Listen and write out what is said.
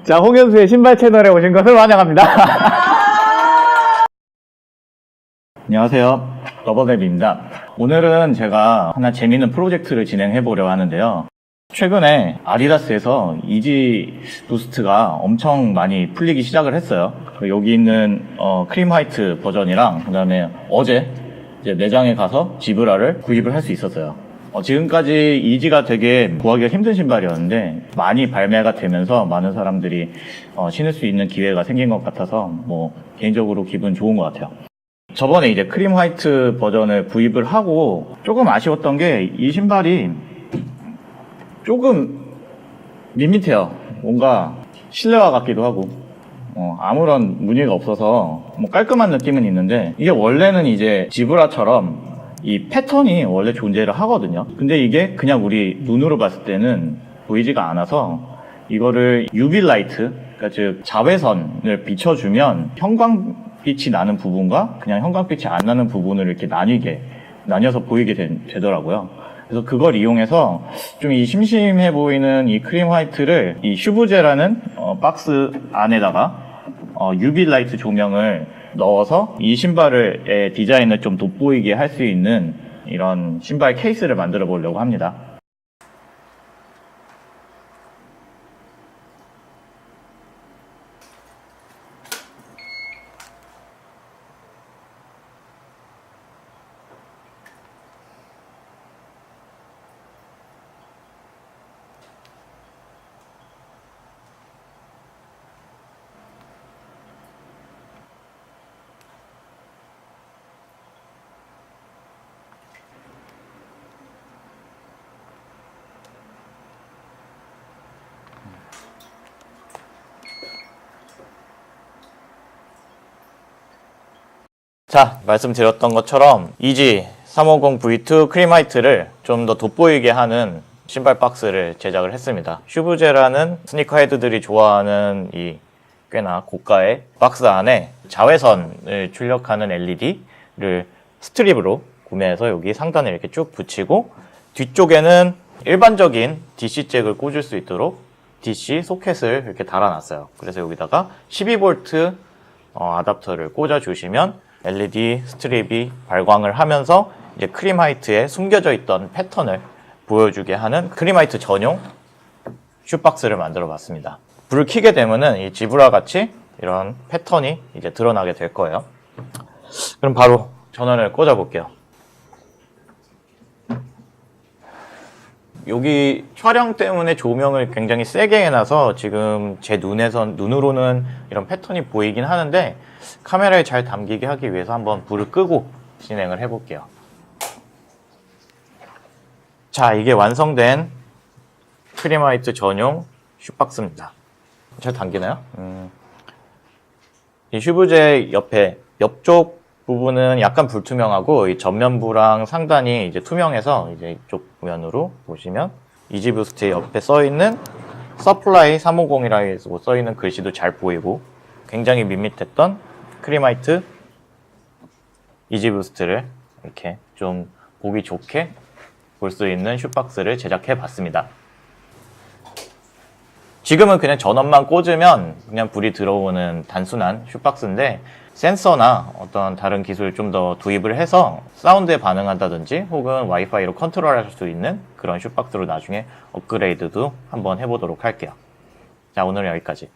자, 홍현수의 신발 채널에 오신 것을 환영합니다. 안녕하세요. 러버랩입니다. 오늘은 제가 하나 재미있는 프로젝트를 진행해 보려고 하는데요. 최근에 아디다스에서 이지 부스트가 엄청 많이 풀리기 시작을 했어요. 여기 있는 크림 화이트 버전이랑, 그 다음에 어제 이제 매장에 가서 지브라를 구입을 할 수 있었어요. 지금까지 이지가 되게 구하기가 힘든 신발이었는데 많이 발매가 되면서 많은 사람들이 신을 수 있는 기회가 생긴 것 같아서 개인적으로 기분 좋은 것 같아요. 저번에 이제 크림 화이트 버전을 구입을 하고 조금 아쉬웠던 게 이 신발이 조금 밋밋해요. 뭔가 실내화 같기도 하고 아무런 무늬가 없어서 깔끔한 느낌은 있는데, 이게 원래는 이제 지브라처럼 이 패턴이 원래 존재를 하거든요. 근데 이게 그냥 우리 눈으로 봤을 때는 보이지가 않아서 이거를 UV 라이트, 그러니까 즉 자외선을 비춰주면 형광빛이 나는 부분과 그냥 형광빛이 안 나는 부분을 이렇게 나뉘어서 보이게 되더라고요. 그래서 그걸 이용해서 좀 이 심심해 보이는 이 크림 화이트를 이 슈브제라는 박스 안에다가 UV 라이트 조명을 넣어서 이 신발의 디자인을 좀 돋보이게 할 수 있는 이런 신발 케이스를 만들어 보려고 합니다. 자, 말씀드렸던 것처럼 이지 350 V2 크림 화이트를 좀 더 돋보이게 하는 신발 박스를 제작을 했습니다. 슈브제라는 스니커 헤드들이 좋아하는 이 꽤나 고가의 박스 안에 자외선을 출력하는 LED를 스트립으로 구매해서 여기 상단에 이렇게 쭉 붙이고, 뒤쪽에는 일반적인 DC 잭을 꽂을 수 있도록 DC 소켓을 이렇게 달아놨어요. 그래서 여기다가 12V 아답터를 꽂아주시면 LED 스트립이 발광을 하면서 이제 크림 화이트에 숨겨져 있던 패턴을 보여주게 하는 크림 화이트 전용 슈박스를 만들어 봤습니다. 불을 켜게 되면은 이 지브라 같이 이런 패턴이 이제 드러나게 될 거예요. 그럼 바로 전원을 꽂아 볼게요. 여기 촬영 때문에 조명을 굉장히 세게 해놔서 지금 제 눈으로는 이런 패턴이 보이긴 하는데, 카메라에 잘 담기게 하기 위해서 한번 불을 끄고 진행을 해볼게요. 자, 이게 완성된 크림 화이트 전용 슈박스입니다. 잘 담기나요? 이 슈브제 옆쪽 부분은 약간 불투명하고, 이 전면부랑 상단이 이제 투명해서 이제 이쪽 면으로 보시면 이지 부스트 옆에 써있는 서플라이 350이라고 써있는 글씨도 잘 보이고, 굉장히 밋밋했던 크림 화이트 이지 부스트를 이렇게 좀 보기 좋게 볼 수 있는 슈박스를 제작해 봤습니다. 지금은 그냥 전원만 꽂으면 그냥 불이 들어오는 단순한 슈박스인데, 센서나 어떤 다른 기술을 좀 더 도입을 해서 사운드에 반응한다든지 혹은 와이파이로 컨트롤할 수 있는 그런 슈박스로 나중에 업그레이드도 한번 해보도록 할게요. 자, 오늘은 여기까지.